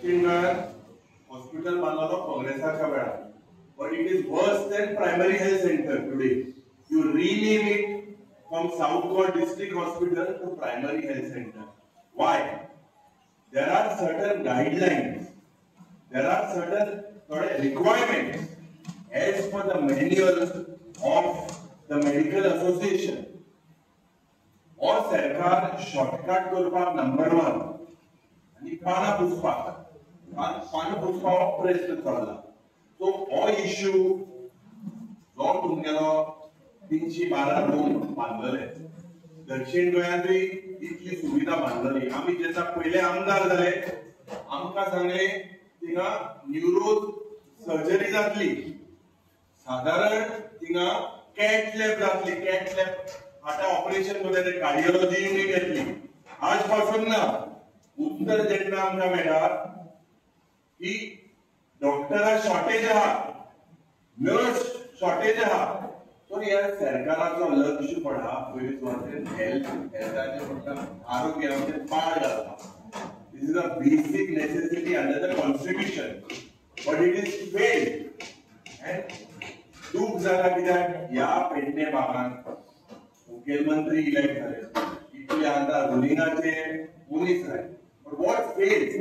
दक्षिण गोंयांत हॉस्पिटल बांदलो काँग्रेसाच्या वेळार, but it is worse than primary health center today. You rename it from South Goa District Hospital to Primary Health Center. Why? There are certain guidelines, there are certain requirements as per the manual of the Medical Association. Or सरकार shortcut करपाक number 1 आणि पाना पुसपाक प्रयत्न चल्ला. So हो issue जो तुमगेलो 312 room बांदलेले दक्षिण गोंयांतूय इतली सुविधा बांदलेली. आमी जेन्ना पयले आमदार जाले आमकां सांगले थिंगा न्यूरो सर्जरी जातली, साधारण थिंगा कॅट लॅब जातली, कॅट लॅब आता ऑपरेशन मध्ये कार्डियोलॉजी युनिट येतली. आजपासून ना उत्तर जेन्ना आमकां मेळटा की डॉक्टरां शॉर्टेज आहा, नर्स शॉर्टेज आहा, तर ह्या सरकाराचो लक्ष पडा पयलीच वचून हेल्थाचे म्हणटा आरोग्याचेर पाड घालता. This is a basic necessity under the constitution, but it is failed. And दूख जाता कित्याक ह्या पेडणे भागांत मुख्यमंत्री इलेक्ट झाले, इतले आता रुलिंगाचे मनीस जाय, बट व्हॉट फेल्स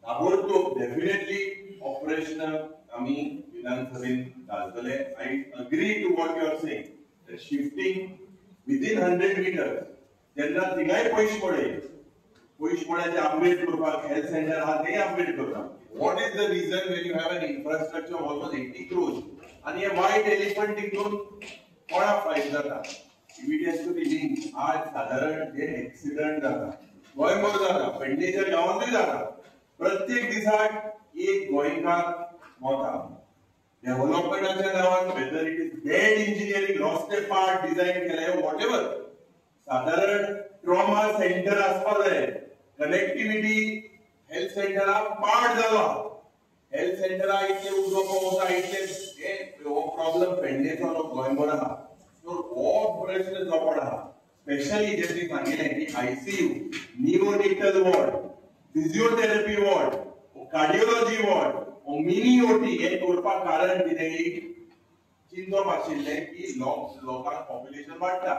ताबडतोब डेफिनेटली ऑपरेशनल आमी विधानसभेन घालतले. I agree to what you are saying that shifting within 100 metres जेन्ना थिंगाय पयशे पडायचे अपग्रेड करपाक हेल्थ सेंटर आहा ते अपग्रेड करपाक. What is the region when you have N infrastructure almost 80 crores आणि हे व्हाईट एलिफंट घेऊन कोणा फायदा जाता. आज साधारण जे एक्सिडेंट जाता गोंयभर जाता, पेडणेच्या गांवांतूय जाता, प्रत्येक दिसाक एक गोंयकार मरता. डेव्हलपमेंटाच्या नांवान whether it is bad engineering, रस्ते पार्ट डिझायन केले वॉट एव्हर, साधारण ट्रॉमा सेंटर आसपाक जाय, कनेक्टिव्हिटी हेल्थ सेंटरा पार्ट जाला. हेल्थ सेंटरा इतले उदक वता, इतले प्रॉब्लेम पेडणेचो गोंयभर आहा. ऑपरेशन पड़ा स्पेशली जैसे सांगितले की ICU, neonatal ward, physiotherapy ward, cardiology ward, mini OT हे करपाक कारण कितें चिंतप आशिल्ले की लोकांक पॉप्युलेशन वाडटा.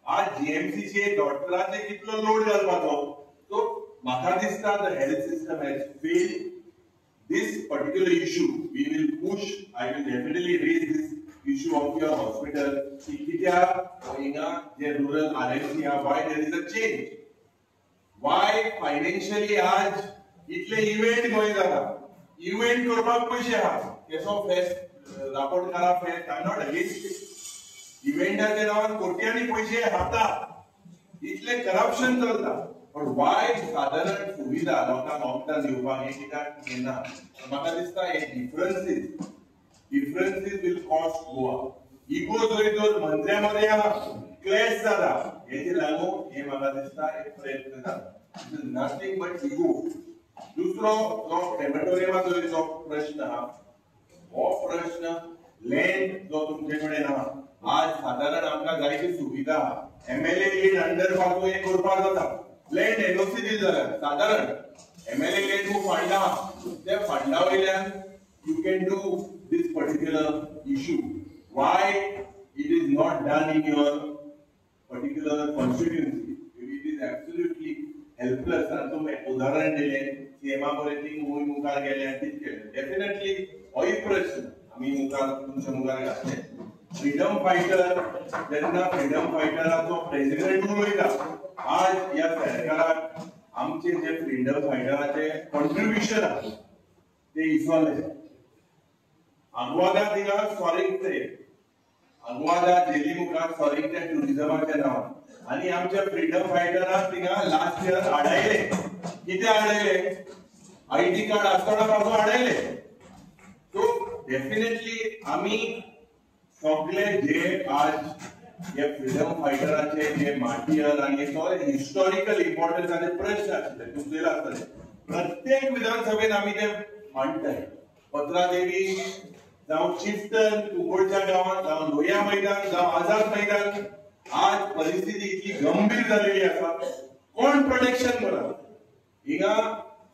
आज जीएमसीचे डॉक्टरांचे कितलो लोड घालपाचो. सो म्हाका दिसता the health system has failed this particular issue. We will push, I will definitely raise this issue of your hospital. Ikitya hoinga je rural RMC why there is a change, why financially आज इतले event गोय जाता, event करपाक पैसे आहा, केसो fest रापोर्ट करा fest, I not against इवेंटाचे नावान कोट्यांनी पैसे खाता, इतले करप्शन चलता. पण वाय साधारण सुविधा लोकांक वखदां दिवपाक हे कित्याक घेना. म्हाका दिसता हे differences will cost Goa. Ego जो मंत्र्यामध्ये क्लॅश जाता हेचे लागून हे म्हाका दिसता एक प्रयत्न जाता. It is nothing but ego. दुसरो जो क्रेमेटोरियमाचो जो प्रश्न आहा, हो प्रश्न लँड जो तुमचे कडेन आहा, आज साधारण आमकां जायती सुविधा आहा. एमएलए लँड अंडरपास हे करपाक जाता, लँड एनओसी दिली जाल्यार साधारण एमएलए लँड फंड आहा, त्या फंडा वयल्यान you can do this particular issue. Why it is not done in your particular constituency? It is absolutely helpless. And तुम उदाहरण दिले सीएमा बरेती मूवी मुखार गेले आणि केले. Definitely होई प्रश्न आम्ही मुखार तुमच्या मुखार घातले. फ्रीडम फायटर जेन्ना फ्रीडम फायटराचो प्रेसिडेंट उलयता, आज या सरकाराक आमचे जे फ्रीडम फायटराचे कॉन्ट्रिब्युशन आहा ते इसवले. अगवादा थिंगा सॉरिंगचे अगवादा जेली मुखार सॉरिंगच्या टुरिझमाच्या नावान आणि आमच्या फ्रीडम फायटराक थिंगा लास्ट इयर आडायले. किती आडायले? आयडी कार्ड आसतना पासून आडायले. सो डेफिनेटली आम्ही सगळे जे आज या फ्रीडम फायटराचे जे मार्टियर आणि सगळे हिस्टॉरिकल इम्पॉर्टन्स आणि प्रश्न आसले तुमचेर आसतले, प्रत्येक विधानसभेत आम्ही ते मांडटाय. पत्रादेवी जावं चिफ्टन कुंकोळच्या गावात, जावं लोहिया मैदान, जावं आझाद मैदान, आज परिस्थिती इतकी गंभीर झालेली आसा. कोण प्रोटेक्शन करता? हिंगा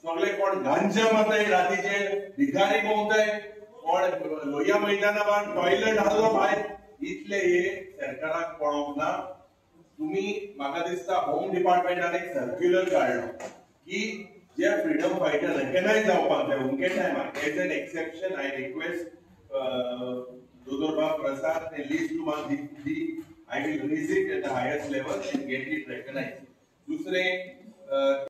सगळे कोण गांजा माताय रातीचे भिकारी भोंवताय कोण लोहिया मैदाना टॉयलेट आहलो भायर इतले हे सरकाराक पळोवंक ना. तुम्ही म्हाका दिसता होम डिपार्टमेंटान एक सर्क्युलर काडलो की जे फ्रीडम फायटर रेकग्नाइज जावपाक जाय उमके टायमार as an exception I request दोदोरबाब Prasad the list to I will raise it at the highest level and get it recognized. दूसरे